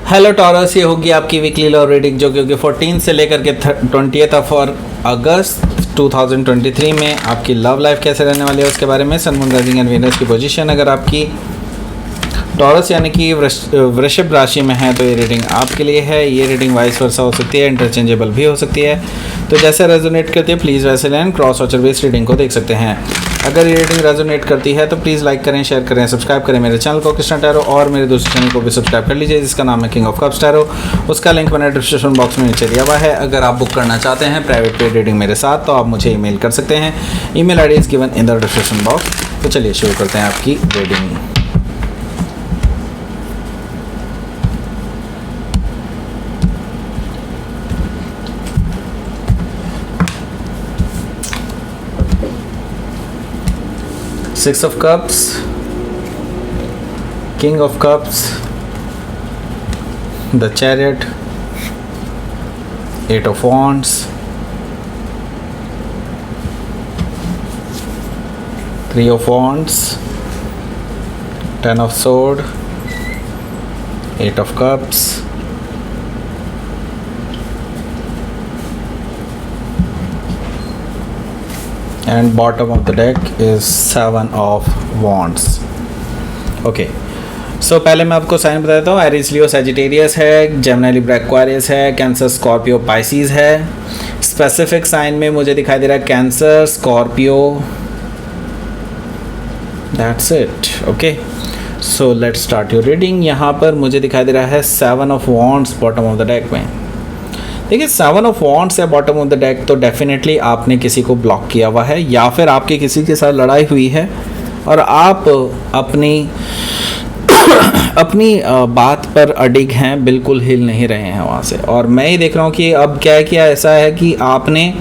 Hello taurus, ये होगी आपकी वीकली लव रीडिंग जो कि होगी 14 से लेकर के 20th ऑफ अगस्त 2023 में आपकी लव लाइफ कैसे रहने वाली है उसके बारे में। Sun moon rising and Venus की पोजीशन अगर आपकी टॉरस यानी कि वृषभ राशि में है तो ये रीडिंग आपके लिए है। ये रीडिंग वाइस वर्सा हो सकती है, इंटरचेंजेबल भी हो सकती है, तो जैसे रेजोनेट करती है प्लीज़ वैसे लें। क्रॉस वॉचर बेस्ड रीडिंग को देख सकते हैं। अगर ये रीडिंग रेजोनेट करती है तो प्लीज़ लाइक करें, शेयर करें, सब्सक्राइब करें मेरे चैनल को कृष्णा टैरो, और मेरे दूसरे चैनल को भी सब्सक्राइब कर लीजिए जिसका नाम है किंग ऑफ कप्स टैरो। उसका लिंक मैंने डिस्क्रिप्शन बॉक्स में नीचे दिया हुआ है। अगर आप बुक करना चाहते हैं प्राइवेट पेड रीडिंग मेरे साथ तो आप मुझे ईमेल कर सकते हैं। Email ID is given in the description box. तो चलिए शुरू करते हैं आपकी reading. Six of Cups, King of Cups, the Chariot, Eight of Wands, Three of Wands, Ten of Sword, Eight of Cups, and bottom of the deck is Seven of Wands. Okay, so पहले मैं आपको sign बता देता हूँ। Aries, Leo, Sagittarius है, Gemini, Libra, Aquarius है, Cancer, Scorpio, Pisces है। Specific sign में मुझे दिखाई दे रहा है Cancer, Scorpio, that's it. Okay, so let's start your reading. यहाँ पर मुझे दिखाई दे रहा है seven of wands bottom of the deck में। देखिए, सेवन ऑफ वॉन्ड्स या बॉटम ऑफ द डेक तो डेफिनेटली आपने किसी को ब्लॉक किया हुआ है या फिर आपकी किसी के साथ लड़ाई हुई है और आप अपनी बात पर अडिग हैं, बिल्कुल हिल नहीं रहे हैं वहाँ से। और मैं ये देख रहा हूँ कि अब क्या किया ऐसा है कि आपने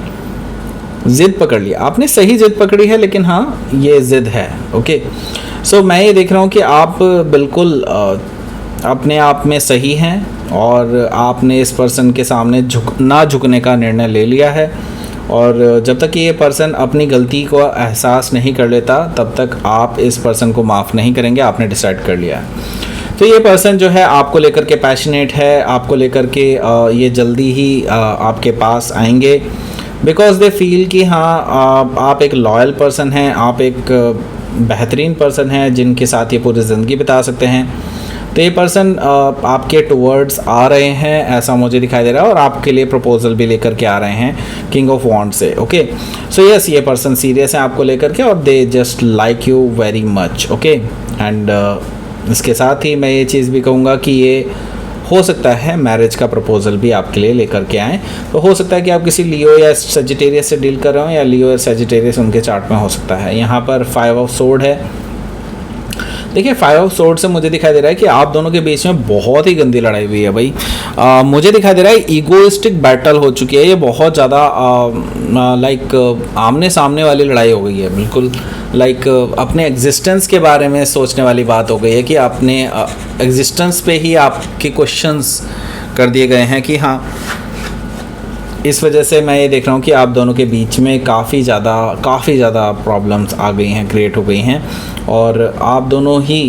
ज़िद पकड़ लिया। आपने सही ज़िद पकड़ी है, लेकिन हाँ ये ज़िद है। ओके, सो मैं ये देख रहा हूँ कि आप बिल्कुल अपने आप में सही हैं और आपने इस पर्सन के सामने ना झुकने का निर्णय ले लिया है। और जब तक ये पर्सन अपनी गलती को एहसास नहीं कर लेता तब तक आप इस पर्सन को माफ़ नहीं करेंगे, आपने डिसाइड कर लिया है। तो ये पर्सन जो है आपको लेकर के पैशनेट है, आपको लेकर के ये जल्दी ही आपके पास आएंगे बिकॉज दे फील कि हाँ आप एक लॉयल पर्सन हैं, आप एक बेहतरीन पर्सन हैं जिनके साथ ये पूरी ज़िंदगी बिता सकते हैं। तो ये पर्सन आपके टुवर्ड्स आ रहे हैं ऐसा मुझे दिखाई दे रहा है और आपके लिए प्रपोजल भी लेकर के आ रहे हैं किंग ऑफ वॉन्ड से। ओके, सो यस, ये पर्सन सीरियस है आपको लेकर के और they just like you very much. Okay, and इसके साथ ही मैं ये चीज़ भी कहूँगा कि ये हो सकता है मैरिज का प्रपोजल भी आपके लिए लेकर के आएँ। तो हो सकता है कि आप किसी लियो या सजिटेरियस से डील कर रहे हो या लियो या सजिटेरियस उनके चार्ट में हो सकता है। यहाँ पर फाइव ऑफ सोर्ड है। देखिए, फाइव ऑफ सोर्ड से मुझे दिखाई दे रहा है कि आप दोनों के बीच में बहुत ही गंदी लड़ाई हुई है भाई। मुझे दिखाई दे रहा है ईगोइस्टिक बैटल हो चुकी है। ये बहुत ज़्यादा लाइक आमने सामने वाली लड़ाई हो गई है, बिल्कुल लाइक अपने एग्जिस्टेंस के बारे में सोचने वाली बात हो गई है कि अपने एग्जिस्टेंस पे ही आपके क्वेश्चंस कर दिए गए हैं कि हाँ, इस वजह से मैं ये देख रहा हूँ कि आप दोनों के बीच में काफ़ी ज़्यादा प्रॉब्लम्स आ गई हैं, क्रिएट हो गई हैं और आप दोनों ही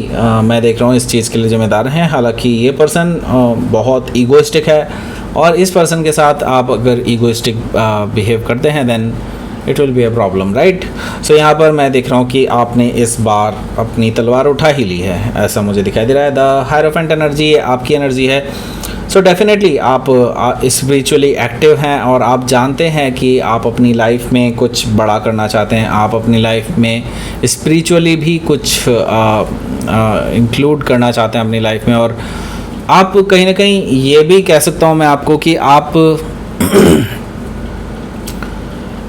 मैं देख रहा हूँ इस चीज़ के लिए जिम्मेदार हैं। हालांकि ये पर्सन बहुत ईगोइस्टिक है और इस पर्सन के साथ आप अगर ईगोइस्टिक बिहेव करते हैं then it will be a problem, right. So यहाँ पर मैं देख रहा हूँ कि आपने इस बार अपनी तलवार उठा ही ली है ऐसा मुझे दिखाई दे रहा है। द हायरोफेंट एनर्जी आपकी एनर्जी है। सो डेफिनेटली आप स्पिरिचुअली एक्टिव हैं और आप जानते हैं कि आप अपनी लाइफ में कुछ बड़ा करना चाहते हैं। आप अपनी लाइफ में स्पिरिचुअली भी कुछ इंक्लूड करना चाहते हैं अपनी लाइफ में और आप कहीं ना कहीं ये भी कह सकता हूँ मैं आपको कि आप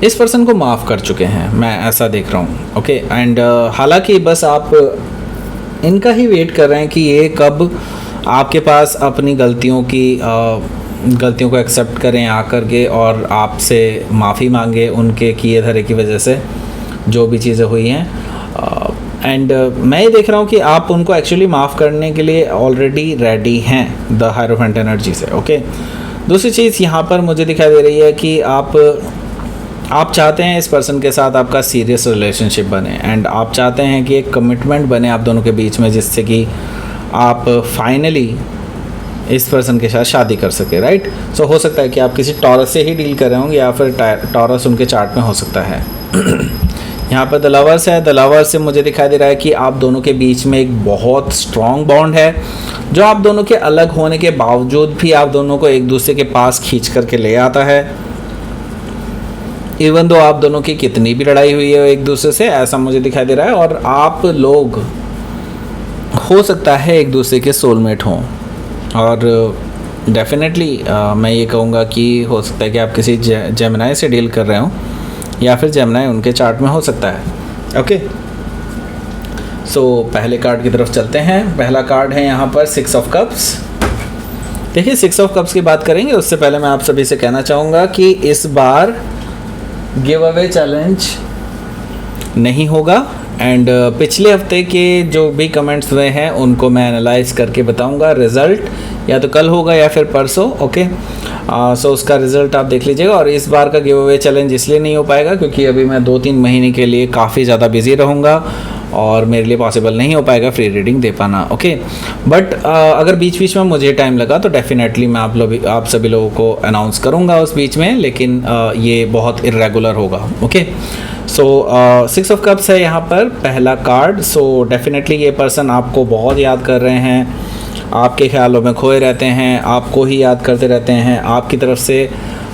इस पर्सन को माफ़ कर चुके हैं, मैं ऐसा देख रहा हूँ। ओके, एंड हालांकि बस आप इनका ही वेट कर रहे हैं कि ये कब आपके पास अपनी गलतियों को एक्सेप्ट करें आकर के और आपसे माफ़ी मांगे उनके किए धरे की वजह से जो भी चीज़ें हुई हैं। एंड मैं ये देख रहा हूँ कि आप उनको एक्चुअली माफ़ करने के लिए ऑलरेडी रेडी हैं द हायरोफेंट एनर्जी से। ओके, दूसरी चीज़ यहाँ पर मुझे दिखाई दे रही है कि आप चाहते हैं इस पर्सन के साथ आपका सीरियस रिलेशनशिप बने एंड आप चाहते हैं कि एक कमिटमेंट बने आप दोनों के बीच में जिससे कि आप फाइनली इस पर्सन के साथ शादी कर सके, राइट। सो हो सकता है कि आप किसी टॉरस से ही डील कर रहे होंगे या फिर टॉरस उनके चार्ट में हो सकता है। यहाँ पर द लवर्स है। द लवर्स से मुझे दिखाई दे रहा है कि आप दोनों के बीच में एक बहुत स्ट्रॉन्ग बॉन्ड है जो आप दोनों के अलग होने के बावजूद भी आप दोनों को एक दूसरे के पास खींच करके ले आता है। इवन दो आप दोनों की कितनी भी लड़ाई हुई है एक दूसरे से, ऐसा मुझे दिखाई दे रहा है। और आप लोग हो सकता है एक दूसरे के सोलमेट हों, और डेफिनेटली मैं ये कहूँगा कि हो सकता है कि आप किसी जेमिनाई से डील कर रहे हो या फिर जेमिनाई उनके चार्ट में हो सकता है। ओके, सो पहले कार्ड की तरफ चलते हैं। पहला कार्ड है यहाँ पर 6 ऑफ कप्स। देखिए 6 ऑफ कप्स की बात करेंगे उससे पहले मैं आप सभी से कहना चाहूँगा कि इस बार गिव अवे चैलेंज नहीं होगा, एंड पिछले हफ्ते के जो भी कमेंट्स हुए हैं उनको मैं एनालाइज करके बताऊंगा। रिज़ल्ट या तो कल होगा या फिर परसों। ओके, सो उसका रिज़ल्ट आप देख लीजिएगा। और इस बार का गिव अवे चैलेंज इसलिए नहीं हो पाएगा क्योंकि अभी मैं 2-3 महीने के लिए काफ़ी ज़्यादा बिजी रहूँगा और मेरे लिए पॉसिबल नहीं हो पाएगा फ्री रीडिंग दे पाना। ओके, बट अगर बीच बीच में मुझे टाइम लगा तो डेफिनेटली मैं आप सभी लोगों को अनाउंस करूँगा उस बीच में, लेकिन ये बहुत इरेगुलर होगा। ओके, सो 6 ऑफ कप्स है यहाँ पर पहला कार्ड। सो डेफिनेटली ये पर्सन आपको बहुत याद कर रहे हैं, आपके ख्यालों में खोए रहते हैं, आपको ही याद करते रहते हैं, आपकी तरफ से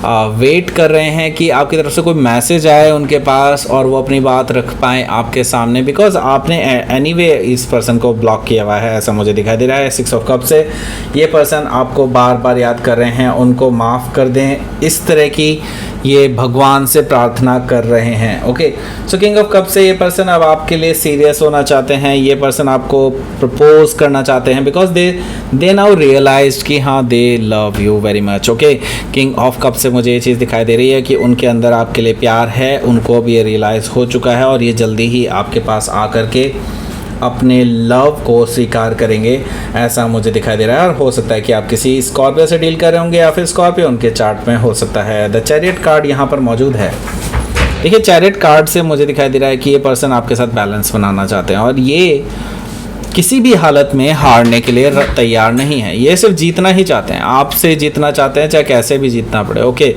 वेट कर रहे हैं कि आपकी तरफ से कोई मैसेज आए उनके पास और वो अपनी बात रख पाएँ आपके सामने, बिकॉज आपने एनीवे इस पर्सन को ब्लॉक किया हुआ है, ऐसा मुझे दिखाई दे रहा है। 6 ऑफ कप से ये पर्सन आपको बार बार याद कर रहे हैं, उनको माफ़ कर दें, इस तरह की ये भगवान से प्रार्थना कर रहे हैं। Okay, so king of cup से ये पर्सन अब आपके लिए सीरियस होना चाहते हैं, ये पर्सन आपको प्रपोज करना चाहते हैं बिकॉज दे नाउ रियलाइज्ड कि हाँ दे love you very much. Okay, king of cup से मुझे ये चीज़ दिखाई दे रही है कि उनके अंदर आपके लिए प्यार है, उनको अब ये रियलाइज़ हो चुका है और ये जल्दी ही आपके पास आकर के अपने लव को स्वीकार करेंगे, ऐसा मुझे दिखाई दे रहा है। और हो सकता है कि आप किसी स्कॉर्पियो से डील कर रहे होंगे या फिर स्कॉर्पियो उनके चार्ट में हो सकता है। द चैरियट कार्ड यहाँ पर मौजूद है। देखिए चैरियट कार्ड से मुझे दिखाई दे रहा है कि ये पर्सन आपके साथ बैलेंस बनाना चाहते हैं और ये किसी भी हालत में हारने के लिए तैयार नहीं है, ये सिर्फ जीतना ही चाहते हैं, आपसे जीतना चाहते हैं चाहे कैसे भी जीतना पड़े। ओके,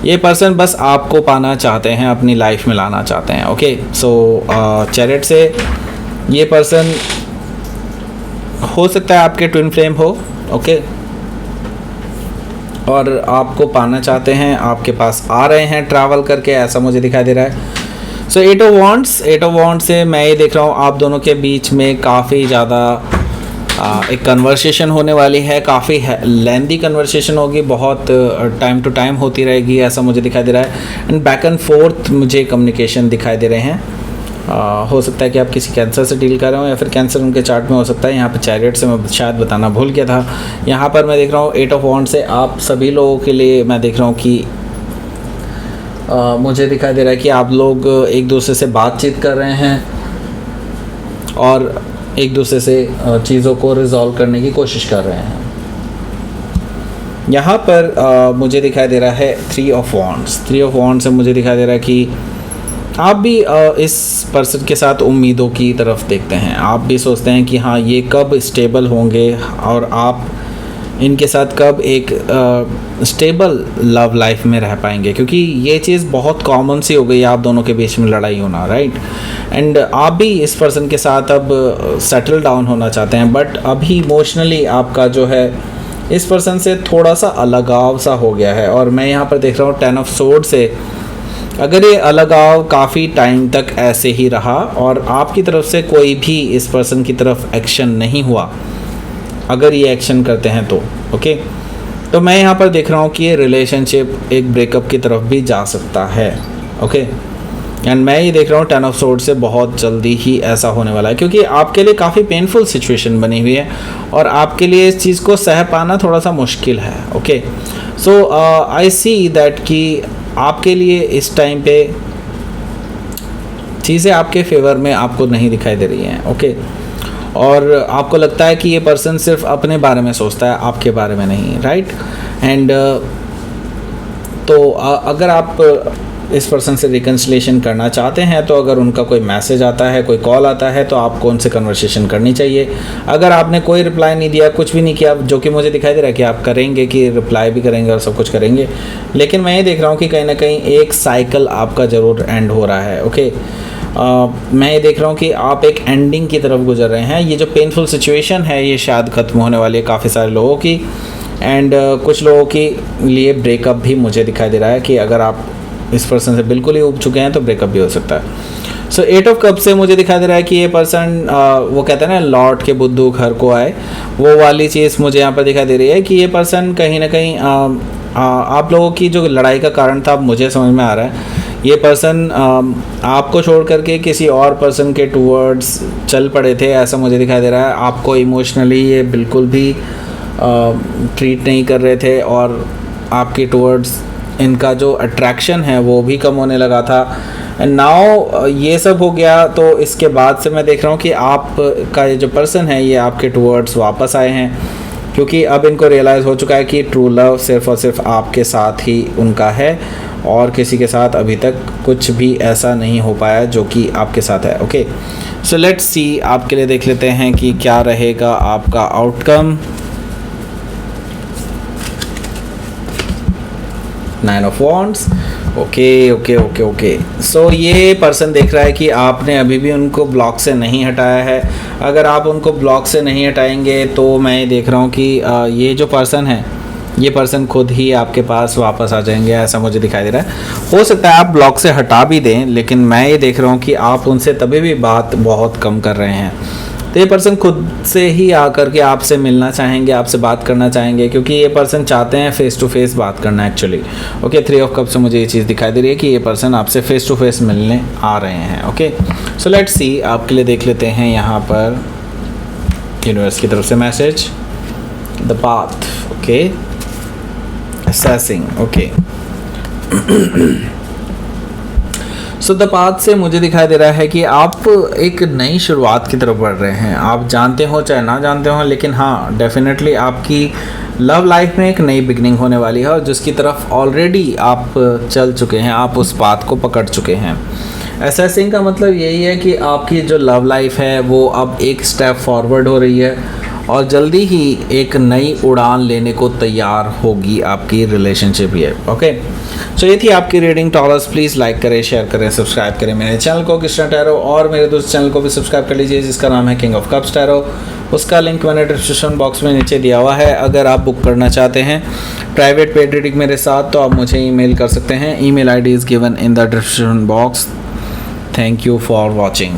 ये पर्सन बस आपको पाना चाहते हैं, अपनी लाइफ में लाना चाहते हैं। ओके, सो चैरियट से ये पर्सन हो सकता है आपके ट्विन फ्लेम हो। ओके, और आपको पाना चाहते हैं, आपके पास आ रहे हैं ट्रैवल करके, ऐसा मुझे दिखाई दे रहा है। सो 8 ऑफ वॉन्ड्स से मैं ये देख रहा हूँ आप दोनों के बीच में काफ़ी ज़्यादा एक कन्वर्सेशन होने वाली है, काफ़ी लेंदी कन्वर्सेशन होगी, बहुत टाइम टू टाइम होती रहेगी, ऐसा मुझे दिखाई दे रहा है। एंड बैक एंड फोर्थ मुझे कम्युनिकेशन दिखाई दे रहे हैं। हो सकता है कि आप किसी कैंसर से डील कर रहे हो या फिर कैंसर उनके चार्ट में हो सकता है। यहाँ पर चैरियट से मैं शायद बताना भूल गया था। यहाँ पर मैं देख रहा हूँ 8 ऑफ वॉन्ड्स से आप सभी लोगों के लिए मैं देख रहा हूँ कि मुझे दिखाई दे रहा है कि आप लोग एक दूसरे से बातचीत कर रहे हैं और एक दूसरे से चीज़ों को रिजॉल्व करने की कोशिश कर रहे हैं। यहाँ पर मुझे दिखाई दे रहा है 3 ऑफ वॉन्ड्स से मुझे दिखाई दे रहा है कि आप भी इस पर्सन के साथ उम्मीदों की तरफ देखते हैं, आप भी सोचते हैं कि हाँ ये कब स्टेबल होंगे और आप इनके साथ कब एक स्टेबल लव लाइफ में रह पाएंगे, क्योंकि ये चीज़ बहुत कॉमन सी हो गई आप दोनों के बीच में लड़ाई होना, राइट। एंड आप भी इस पर्सन के साथ अब सेटल डाउन होना चाहते हैं, बट अभी इमोशनली आपका जो है इस पर्सन से थोड़ा सा अलगाव सा हो गया है। और मैं यहाँ पर देख रहा हूँ 10 ऑफ सोर्ड से, अगर ये अलगाव काफ़ी टाइम तक ऐसे ही रहा और आपकी तरफ से कोई भी इस पर्सन की तरफ एक्शन नहीं हुआ, अगर ये एक्शन करते हैं तो ओके, तो मैं यहाँ पर देख रहा हूँ कि ये रिलेशनशिप एक ब्रेकअप की तरफ भी जा सकता है। ओके, एंड मैं ये देख रहा हूँ 10 ऑफ सोर्ड से बहुत जल्दी ही ऐसा होने वाला है, क्योंकि आपके लिए काफ़ी पेनफुल सिचुएशन बनी हुई है और आपके लिए इस चीज़ को सह पाना थोड़ा सा मुश्किल है। Okay, so I see that कि आपके लिए इस टाइम पे चीज़ें आपके फेवर में आपको नहीं दिखाई दे रही हैं। ओके, और आपको लगता है कि ये पर्सन सिर्फ अपने बारे में सोचता है, आपके बारे में नहीं, राइट। एंड तो अगर आप इस पर्सन से रिकन्सिलेशन करना चाहते हैं तो अगर उनका कोई मैसेज आता है, कोई कॉल आता है, तो आपको उनसे कन्वर्सेशन करनी चाहिए। अगर आपने कोई रिप्लाई नहीं दिया, कुछ भी नहीं किया, जो कि मुझे दिखाई दे रहा है कि आप करेंगे, कि रिप्लाई भी करेंगे और सब कुछ करेंगे, लेकिन मैं ये देख रहा हूँ कि कहीं ना कहीं एक साइकिल आपका ज़रूर एंड हो रहा है। ओके, मैं ये देख रहा हूँ कि आप एक एंडिंग की तरफ गुजर रहे हैं। ये जो पेनफुल सिचुएशन है ये शायद ख़त्म होने वाली है काफ़ी सारे लोगों की, एंड कुछ लोगों के लिए ब्रेकअप भी मुझे दिखाई दे रहा है कि अगर आप इस पर्सन से बिल्कुल ही उब चुके हैं तो ब्रेकअप भी हो सकता है। सो 8 ऑफ कप से मुझे दिखाई दे रहा है कि ये पर्सन वो कहते हैं ना, लौट के बुद्धू घर को आए, वो वाली चीज़ मुझे यहाँ पर दिखाई दे रही है कि ये पर्सन कहीं ना कहीं आप लोगों की जो लड़ाई का कारण था, अब मुझे समझ में आ रहा है। ये पर्सन आपको छोड़ करके किसी और पर्सन के टूवर्ड्स चल पड़े थे, ऐसा मुझे दिखाई दे रहा है। आपको इमोशनली ये बिल्कुल भी ट्रीट नहीं कर रहे थे और आपके टूवर्ड्स इनका जो अट्रैक्शन है वो भी कम होने लगा था। एंड नाउ ये सब हो गया, तो इसके बाद से मैं देख रहा हूँ कि आपका ये जो पर्सन है ये आपके टूवर्ड्स वापस आए हैं, क्योंकि अब इनको रियलाइज़ हो चुका है कि ट्रू लव सिर्फ़ और सिर्फ आपके साथ ही उनका है और किसी के साथ अभी तक कुछ भी ऐसा नहीं हो पाया जो कि आपके साथ है। ओके, सो लेट्स सी, आपके लिए देख लेते हैं कि क्या रहेगा आपका आउटकम। 9 of wands. ओके। सो ये पर्सन देख रहा है कि आपने अभी भी उनको ब्लॉक से नहीं हटाया है। अगर आप उनको ब्लॉक से नहीं हटाएंगे तो मैं देख रहा हूँ कि ये जो पर्सन है, ये पर्सन खुद ही आपके पास वापस आ जाएंगे, ऐसा मुझे दिखाई दे रहा है। हो सकता है आप ब्लॉक से हटा भी दें, लेकिन मैं ये देख रहा हूँ कि आप उनसे तभी भी बात बहुत कम कर रहे हैं। तो ये पर्सन खुद से ही आकर के आपसे मिलना चाहेंगे, आपसे बात करना चाहेंगे, क्योंकि ये पर्सन चाहते हैं फेस टू फेस बात करना एक्चुअली। ओके, 3 ऑफ कप से मुझे ये चीज़ दिखाई दे रही है कि ये पर्सन आपसे फेस टू फेस मिलने आ रहे हैं। ओके, सो लेट्स सी, आपके लिए देख लेते हैं यहाँ पर यूनिवर्स की तरफ से message, the path. Okay, assessing. Okay, so the path से मुझे दिखाई दे रहा है कि आप एक नई शुरुआत की तरफ बढ़ रहे हैं। आप जानते हो चाहे ना जानते हो, लेकिन हाँ, डेफिनेटली आपकी लव लाइफ में एक नई बिगनिंग होने वाली है और जिसकी तरफ ऑलरेडी आप चल चुके हैं, आप उस पाथ को पकड़ चुके हैं। असेसिंग का मतलब यही है कि आपकी जो लव लाइफ है वो अब एक स्टेप फॉरवर्ड हो रही है और जल्दी ही एक नई उड़ान लेने को तैयार होगी आपकी रिलेशनशिप ये। ओके, सो ये थी आपकी रीडिंग। टॉरस प्लीज़ लाइक करें, शेयर करें, सब्सक्राइब करें मेरे चैनल को कृष्णा टैरो, और मेरे दोस्त चैनल को भी सब्सक्राइब कर लीजिए जिसका नाम है किंग ऑफ कप्स टैरो। उसका लिंक मैंने डिस्क्रिप्शन बॉक्स में नीचे दिया हुआ है। अगर आप बुक करना चाहते हैं प्राइवेट पेड रीडिंग मेरे साथ तो आप मुझे ईमेल कर सकते हैं। Email ID is given in the description box. Thank you for watching.